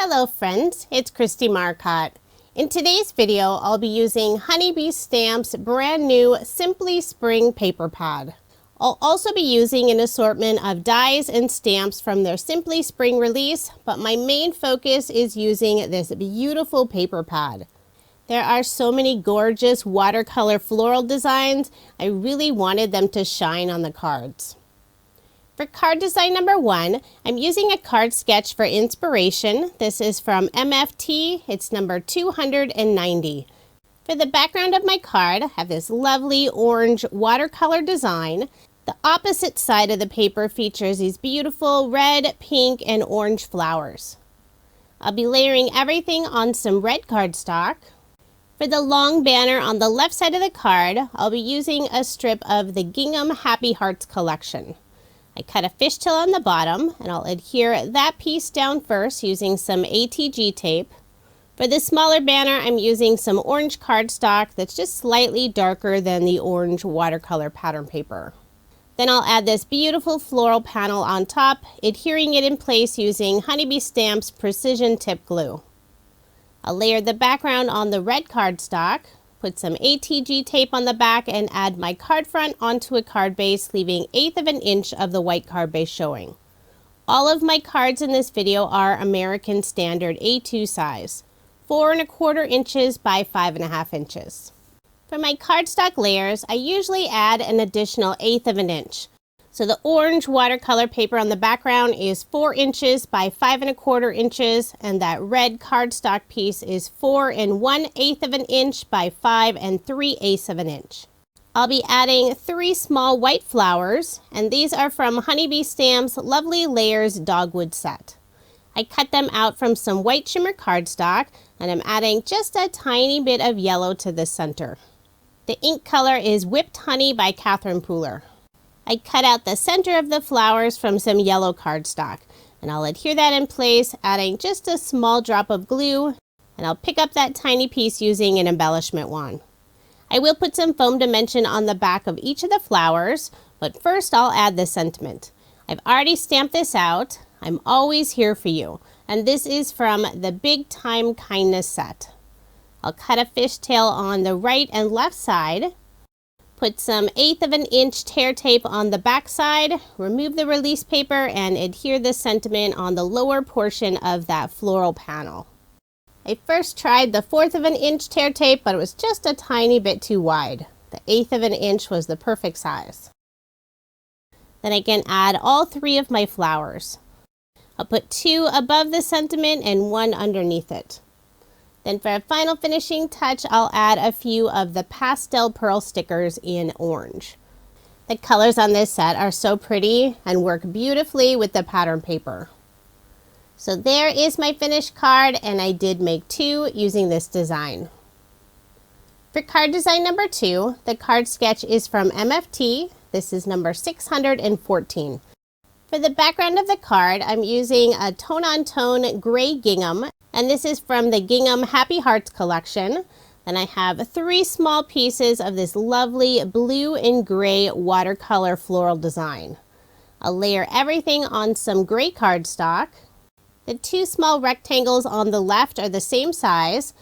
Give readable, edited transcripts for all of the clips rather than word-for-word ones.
Hello friends, it's Kristie Marcotte. In today's video, I'll be using Honeybee Stamp's brand new Simply Spring paper pad. I'll also be using an assortment of dies and stamps from their Simply Spring release, but my main focus is using this beautiful paper pad. There are so many gorgeous watercolor floral designs, I really wanted them to shine on the cards. For card design number 1, I'm using a card sketch for inspiration. This is from MFT, it's number 290. For the background of my card, I have this lovely orange watercolor design. The opposite side of the paper features these beautiful red, pink, and orange flowers. I'll be layering everything on some red cardstock. For the long banner on the left side of the card, I'll be using a strip of the Gingham Happy Hearts collection. I cut a fishtail on the bottom, and I'll adhere that piece down first using some ATG tape. For the smaller banner, I'm using some orange cardstock that's just slightly darker than the orange watercolor pattern paper. Then I'll add this beautiful floral panel on top, adhering it in place using Honeybee Stamp's precision tip glue. I'll layer the background on the red cardstock, put some ATG tape on the back, and add my card front onto a card base, leaving 1/8 of an inch of the white card base showing. All of my cards in this video are American Standard A2 size, 4 1/4 inches by 5 1/2 inches. For my cardstock layers, I usually add an additional 1/8 of an inch. So the orange watercolor paper on the background is 4 inches by 5 1/4 inches, and that red cardstock piece is 4 1/8 of an inch by 5 3/8 of an inch. I'll be adding 3 small white flowers, and these are from Honeybee Stamp's Lovely Layers Dogwood set. I cut them out from some white shimmer cardstock, and I'm adding just a tiny bit of yellow to the center. The ink color is Whipped Honey by Catherine Pooler. I cut out the center of the flowers from some yellow cardstock, and I'll adhere that in place, adding just a small drop of glue, and I'll pick up that tiny piece using an embellishment wand. I will put some foam dimension on the back of each of the flowers, but first I'll add the sentiment. I've already stamped this out. I'm always here for you, and this is from the Big Time Kindness set. I'll cut a fishtail on the right and left side. Put some 1/8 of an inch tear tape on the back side, remove the release paper, and adhere the sentiment on the lower portion of that floral panel. I first tried the 1/4 of an inch tear tape, but it was just a tiny bit too wide. The 1/8 of an inch was the perfect size. Then I can add all 3 of my flowers. I'll put 2 above the sentiment and 1 underneath it. Then for a final finishing touch, I'll add a few of the Pastel Pearl stickers in orange. The colors on this set are so pretty and work beautifully with the pattern paper. So there is my finished card, and I did make 2 using this design. For card design number 2, the card sketch is from MFT. This is number 614. For the background of the card, I'm using a tone-on-tone gray gingham, and this is from the Gingham Happy Hearts collection. Then I have 3 small pieces of this lovely blue and gray watercolor floral design. I'll layer everything on some gray cardstock. The 2 small rectangles on the left are the same size.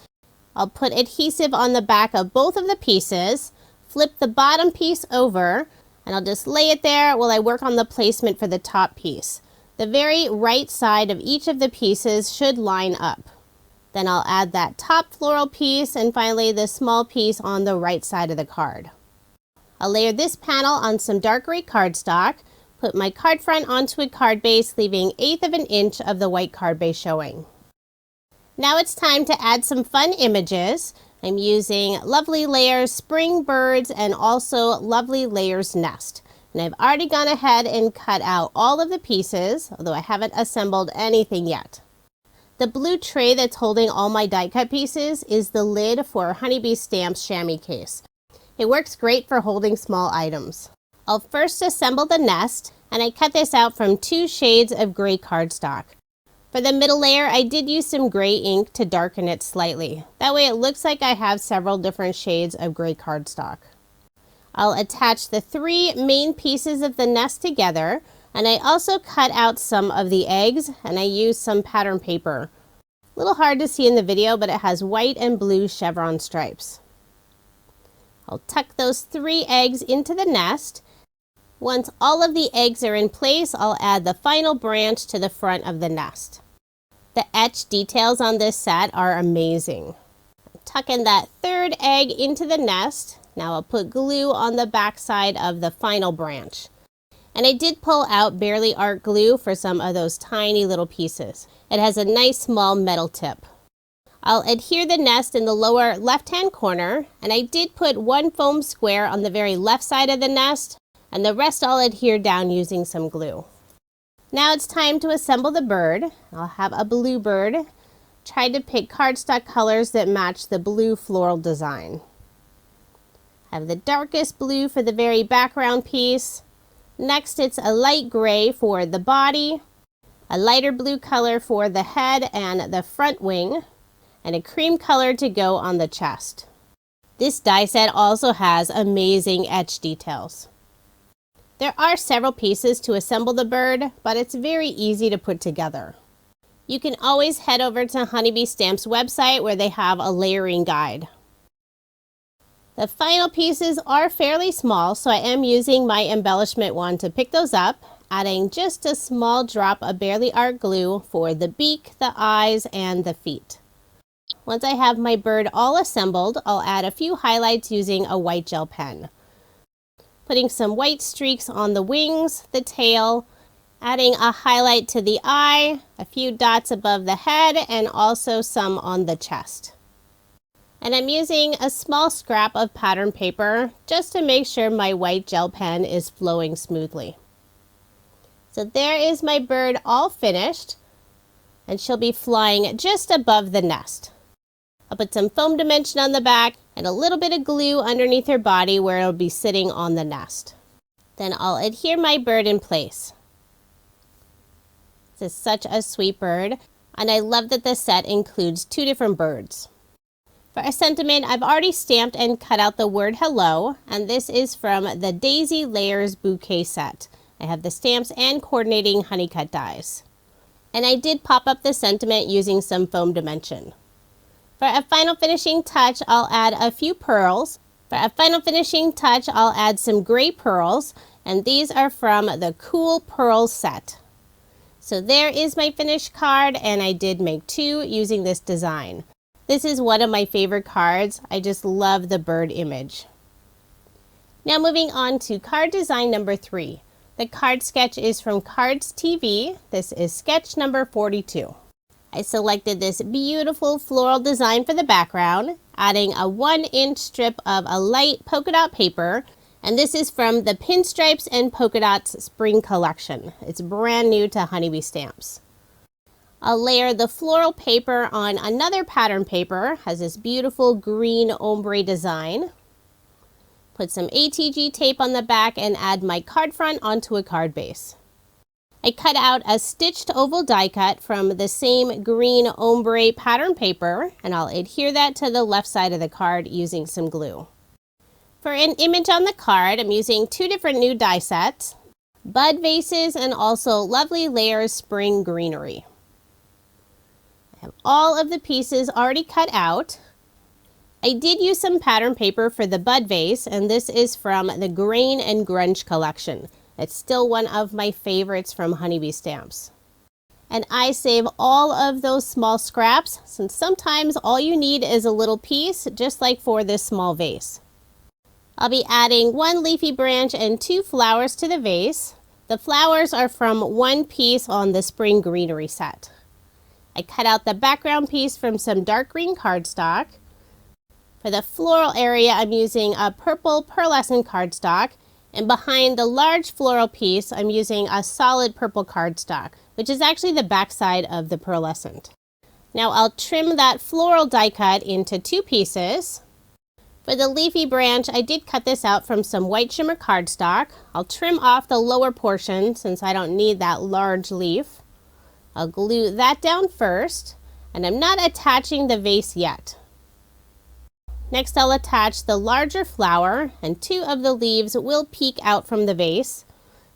I'll put adhesive on the back of both of the pieces, flip the bottom piece over, and I'll just lay it there while I work on the placement for the top piece. The very right side of each of the pieces should line up. Then I'll add that top floral piece, and finally the small piece on the right side of the card. I'll layer this panel on some dark gray cardstock, put my card front onto a card base, leaving 1/8 of an inch of the white card base showing. Now it's time to add some fun images. I'm using Lovely Layers Spring Birds and also Lovely Layers Nest. And I've already gone ahead and cut out all of the pieces, although I haven't assembled anything yet. The blue tray that's holding all my die cut pieces is the lid for Honeybee Stamp's chamois case. It works great for holding small items. I'll first assemble the nest, and I cut this out from 2 shades of gray cardstock. For the middle layer, I did use some gray ink to darken it slightly. That way it looks like I have several different shades of gray cardstock. I'll attach the 3 main pieces of the nest together, and I also cut out some of the eggs, and I used some pattern paper. A little hard to see in the video, but it has white and blue chevron stripes. I'll tuck those 3 eggs into the nest. Once all of the eggs are in place, I'll add the final branch to the front of the nest. The etched details on this set are amazing. Tuck in that 3rd egg into the nest. Now I'll put glue on the back side of the final branch. And I did pull out barely art glue for some of those tiny little pieces. It has a nice small metal tip. I'll adhere the nest in the lower left-hand corner, and I did put 1 foam square on the very left side of the nest, and the rest I'll adhere down using some glue. Now it's time to assemble the bird. I'll have a blue bird. Try to pick cardstock colors that match the blue floral design. I have the darkest blue for the very background piece. Next, it's a light gray for the body, a lighter blue color for the head and the front wing, and a cream color to go on the chest. This die set also has amazing etch details. There are several pieces to assemble the bird, but it's very easy to put together. You can always head over to Honeybee Stamps website where they have a layering guide. The final pieces are fairly small, so I am using my embellishment wand to pick those up, adding just a small drop of barely art glue for the beak, the eyes, and the feet. Once I have my bird all assembled, I'll add a few highlights using a white gel pen. Putting some white streaks on the wings, the tail, adding a highlight to the eye, a few dots above the head, and also some on the chest. And I'm using a small scrap of pattern paper just to make sure my white gel pen is flowing smoothly. So there is my bird all finished, and she'll be flying just above the nest. I'll put some foam dimension on the back and a little bit of glue underneath her body where it'll be sitting on the nest. Then I'll adhere my bird in place. This is such a sweet bird, and I love that the set includes 2 different birds. For a sentiment, I've already stamped and cut out the word hello, and this is from the Daisy Layers Bouquet set. I have the stamps and coordinating honey cut dies. And I did pop up the sentiment using some foam dimension. For a final finishing touch, I'll add a few pearls. For a final finishing touch, I'll add some gray pearls, and these are from the Cool Pearls set. So there is my finished card, and I did make 2 using this design. This is one of my favorite cards. I just love the bird image. Now moving on to card design number 3. The card sketch is from Cards TV. This is sketch number 42. I selected this beautiful floral design for the background, adding a 1-inch strip of a light polka dot paper, and this is from the Pinstripes and Polka Dots Spring Collection. It's brand new to Honeybee Stamps. I'll layer the floral paper on another pattern paper, has this beautiful green ombre design. Put some ATG tape on the back and add my card front onto a card base. I cut out a stitched oval die cut from the same green ombre pattern paper, and I'll adhere that to the left side of the card using some glue. For an image on the card, I'm using 2 different new die sets, Bud Vases and also Lovely Layers Spring Greenery. I have all of the pieces already cut out. I did use some pattern paper for the Bud Vase, and this is from the Grain and Grunge collection. It's still one of my favorites from Honeybee Stamps. And I save all of those small scraps, since sometimes all you need is a little piece, just like for this small vase. I'll be adding 1 leafy branch and 2 flowers to the vase. The flowers are from 1 piece on the Spring Greenery set. I cut out the background piece from some dark green cardstock. For the floral area, I'm using a purple pearlescent cardstock, and behind the large floral piece, I'm using a solid purple cardstock, which is actually the back side of the pearlescent. Now I'll trim that floral die cut into 2 pieces. For the leafy branch, I did cut this out from some white shimmer cardstock. I'll trim off the lower portion since I don't need that large leaf. I'll glue that down first, and I'm not attaching the vase yet. Next, I'll attach the larger flower, and 2 of the leaves will peek out from the vase.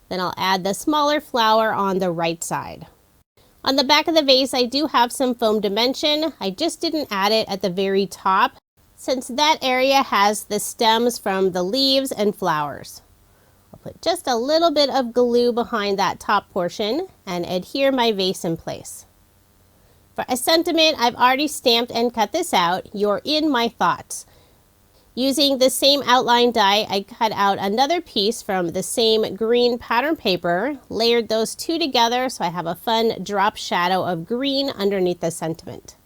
Then I'll add the smaller flower on the right side. On the back of the vase, I do have some foam dimension. I just didn't add it at the very top, since that area has the stems from the leaves and flowers. I'll put just a little bit of glue behind that top portion and adhere my vase in place. For a sentiment, I've already stamped and cut this out. You're in my thoughts. Using the same outline die, I cut out another piece from the same green pattern paper, layered those two together so I have a fun drop shadow of green underneath the sentiment.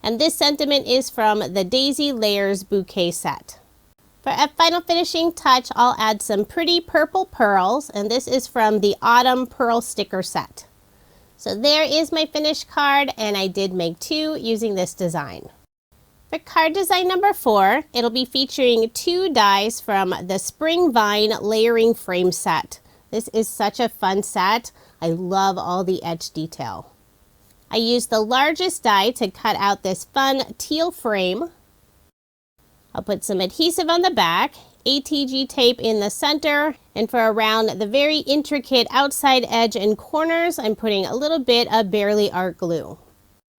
And this sentiment is from the Daisy Layers Bouquet set. For a final finishing touch, I'll add some pretty purple pearls, and this is from the Autumn Pearl Sticker set. So there is my finished card, and I did make two using this design. For card design number 4, it'll be featuring 2 dies from the Spring Vine Layering Frame set. This is such a fun set. I love all the etched detail. I used the largest die to cut out this fun teal frame. I'll put some adhesive on the back, ATG tape in the center, and for around the very intricate outside edge and corners, I'm putting a little bit of Barely Art glue.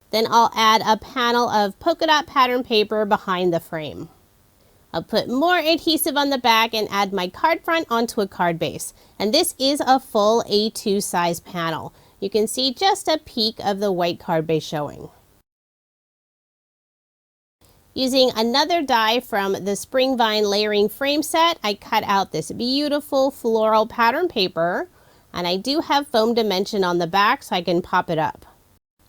Then I'll add a panel of polka dot pattern paper behind the frame. I'll put more adhesive on the back and add my card front onto a card base. And this is a full A2 size panel. You can see just a peek of the white card base showing. Using another die from the Spring Vine Layering Frame set, I cut out this beautiful floral pattern paper, and I do have foam dimension on the back so I can pop it up.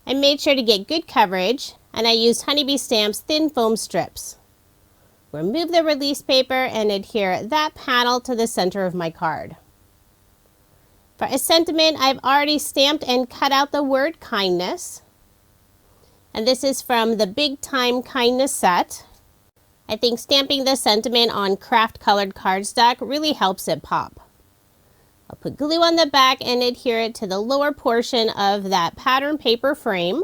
I made sure to get good coverage, and I used Honeybee Stamp's thin foam strips. Remove the release paper and adhere that panel to the center of my card. For a sentiment, I've already stamped and cut out the word kindness. And this is from the Big Time Kindness set. I think stamping the sentiment on craft colored cardstock really helps it pop. I'll put glue on the back and adhere it to the lower portion of that pattern paper frame.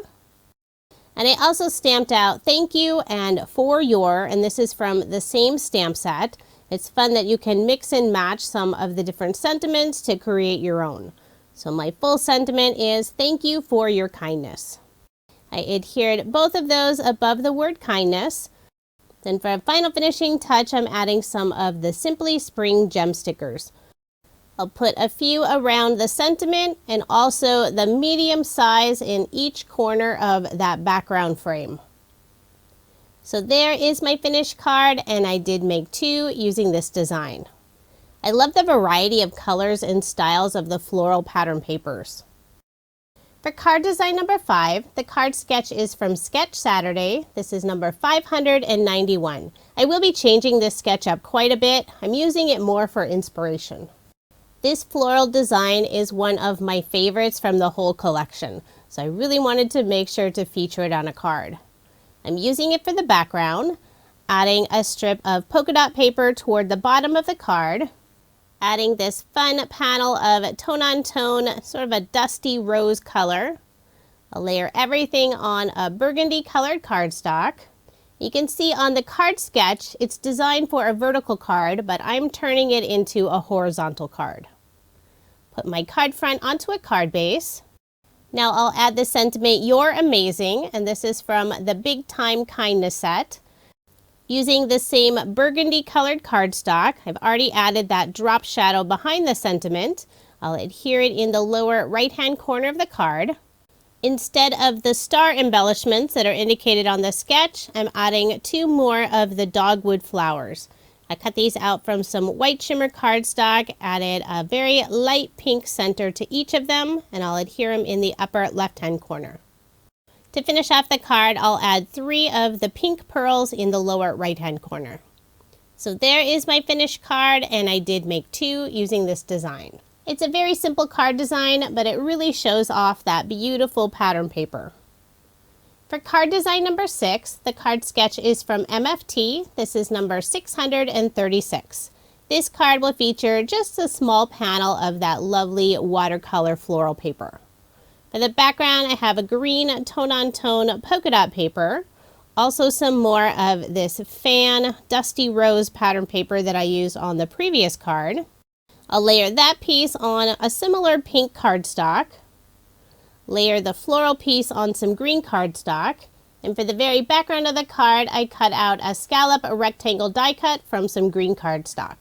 And I also stamped out thank you and for your, and this is from the same stamp set. It's fun that you can mix and match some of the different sentiments to create your own. So my full sentiment is thank you for your kindness. I adhered both of those above the word kindness. Then for a final finishing touch, I'm adding some of the Simply Spring gem stickers. I'll put a few around the sentiment and also the medium size in each corner of that background frame. So there is my finished card, and I did make 2 using this design. I love the variety of colors and styles of the floral pattern papers. For card design number 5, the card sketch is from Sketch Saturday. This is number 591. I will be changing this sketch up quite a bit. I'm using it more for inspiration. This floral design is one of my favorites from the whole collection, so I really wanted to make sure to feature it on a card. I'm using it for the background, adding a strip of polka dot paper toward the bottom of the card, adding this fun panel of tone-on-tone, sort of a dusty rose color. I'll layer everything on a burgundy colored cardstock. You can see on the card sketch, it's designed for a vertical card, but I'm turning it into a horizontal card. Put my card front onto a card base. Now I'll add the sentiment, "You're amazing," and this is from the Big Time Kindness set. Using the same burgundy colored cardstock, I've already added that drop shadow behind the sentiment. I'll adhere it in the lower right-hand corner of the card. Instead of the star embellishments that are indicated on the sketch, I'm adding 2 more of the dogwood flowers. I cut these out from some white shimmer cardstock, added a very light pink center to each of them, and I'll adhere them in the upper left-hand corner. To finish off the card, I'll add 3 of the pink pearls in the lower right-hand corner. So there is my finished card, and I did make 2 using this design. It's a very simple card design, but it really shows off that beautiful pattern paper. For card design number 6, the card sketch is from MFT. This is number 636. This card will feature just a small panel of that lovely watercolor floral paper. For the background, I have a green tone-on-tone polka dot paper. Also some more of this fan dusty rose pattern paper that I used on the previous card. I'll layer that piece on a similar pink cardstock. layer the floral piece on some green cardstock, and for the very background of the card, I cut out a scallop rectangle die cut from some green cardstock.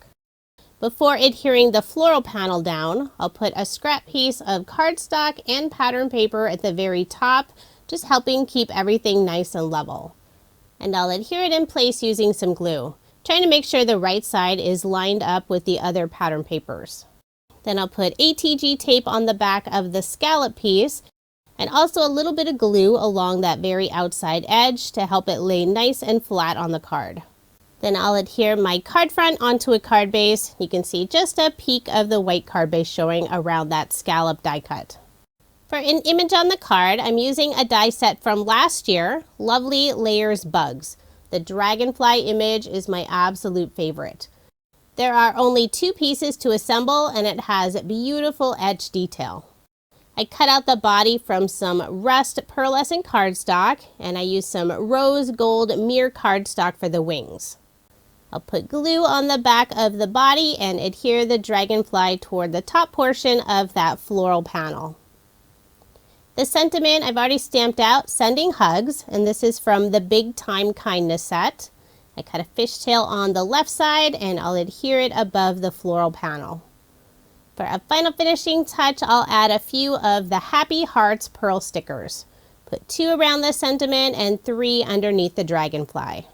Before adhering the floral panel down, I'll put a scrap piece of cardstock and pattern paper at the very top, just helping keep everything nice and level. And I'll adhere it in place using some glue, trying to make sure the right side is lined up with the other pattern papers. Then I'll put ATG tape on the back of the scallop piece, and also a little bit of glue along that very outside edge to help it lay nice and flat on the card. Then I'll adhere my card front onto a card base. You can see just a peek of the white card base showing around that scallop die cut. For an image on the card, I'm using a die set from last year, Lovely Layers Bugs. The dragonfly image is my absolute favorite. There are only 2 pieces to assemble, and it has beautiful edge detail. I cut out the body from some rust pearlescent cardstock, and I used some rose gold mirror cardstock for the wings. I'll put glue on the back of the body and adhere the dragonfly toward the top portion of that floral panel. The sentiment I've already stamped out, Sending Hugs, and this is from the Big Time Kindness set. I cut a fishtail on the left side and I'll adhere it above the floral panel. For a final finishing touch, I'll add a few of the Happy Hearts pearl stickers. Put 2 around the sentiment and 3 underneath the dragonfly.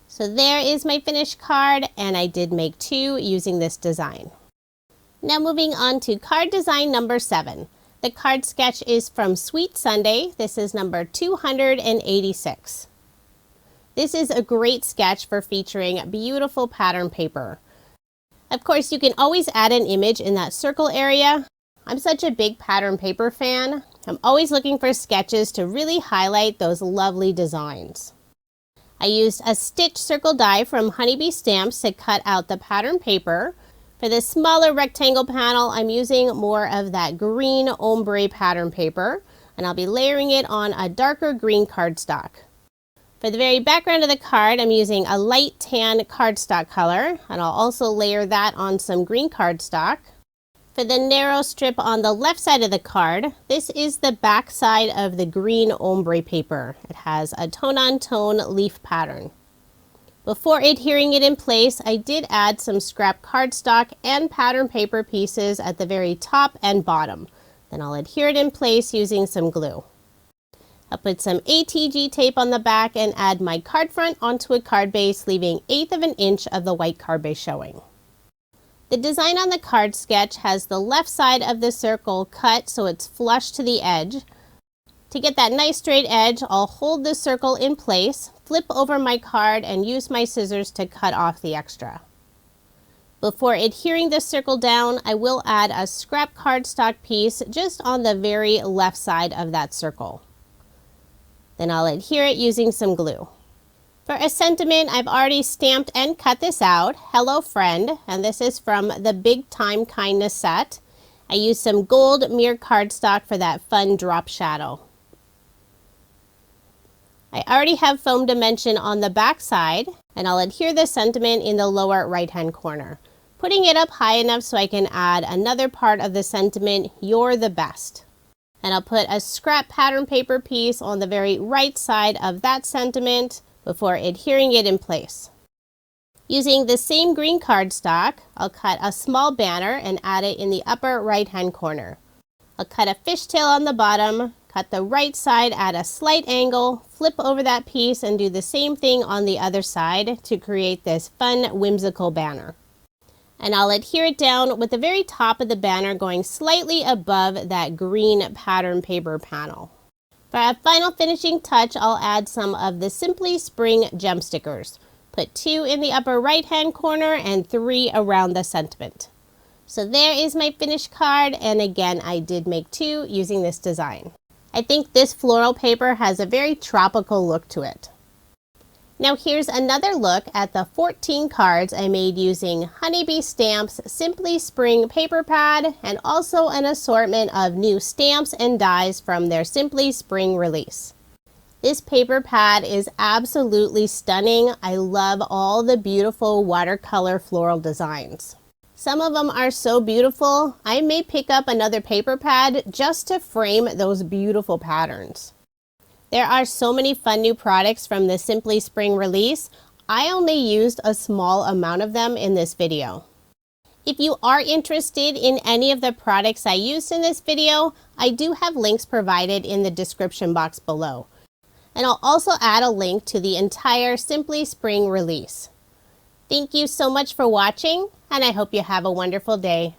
So there is my finished card, and I did make 2 using this design. Now moving on to card design number 7. The card sketch is from Sweet Sunday. This is number 286. This is a great sketch for featuring beautiful pattern paper. Of course, you can always add an image in that circle area. I'm such a big pattern paper fan. I'm always looking for sketches to really highlight those lovely designs. I used a stitch circle die from Honeybee Stamps to cut out the pattern paper. For this smaller rectangle panel, I'm using more of that green ombre pattern paper, and I'll be layering it on a darker green cardstock. For the very background of the card, I'm using a light tan cardstock color, and I'll also layer that on some green cardstock. For the narrow strip on the left side of the card, this is the back side of the green ombre paper. It has a tone-on-tone leaf pattern. Before adhering it in place, I did add some scrap cardstock and pattern paper pieces at the very top and bottom. Then I'll adhere it in place using some glue. I'll put some ATG tape on the back and add my card front onto a card base, leaving 1/8 of an inch of the white card base showing. The design on the card sketch has the left side of the circle cut so it's flush to the edge. To get that nice straight edge, I'll hold the circle in place, flip over my card, and use my scissors to cut off the extra. Before adhering the circle down, I will add a scrap cardstock piece just on the very left side of that circle. Then I'll adhere it using some glue. For a sentiment, I've already stamped and cut this out, Hello Friend, and this is from the Big Time Kindness set. I used some gold mirror cardstock for that fun drop shadow. I already have foam dimension on the back side, and I'll adhere the sentiment in the lower right hand corner, putting it up high enough so I can add another part of the sentiment, You're the Best. And I'll put a scrap pattern paper piece on the very right side of that sentiment before adhering it in place. Using the same green cardstock, I'll cut a small banner and add it in the upper right hand corner. I'll cut a fishtail on the bottom, cut the right side at a slight angle, flip over that piece, and do the same thing on the other side to create this fun whimsical banner. And I'll adhere it down with the very top of the banner going slightly above that green pattern paper panel. For a final finishing touch, I'll add some of the Simply Spring gem stickers. Put 2 in the upper right hand corner and 3 around the sentiment. So there is my finished card, and again I did make 2 using this design. I think this floral paper has a very tropical look to it. Now here's another look at the 14 cards I made using Honeybee Stamps Simply Spring paper pad, and also an assortment of new stamps and dies from their Simply Spring release. This paper pad is absolutely stunning. I love all the beautiful watercolor floral designs. Some of them are so beautiful, I may pick up another paper pad just to frame those beautiful patterns. There are so many fun new products from the Simply Spring release. I only used a small amount of them in this video. If you are interested in any of the products I used in this video, I do have links provided in the description box below. And I'll also add a link to the entire Simply Spring release. Thank you so much for watching, and I hope you have a wonderful day.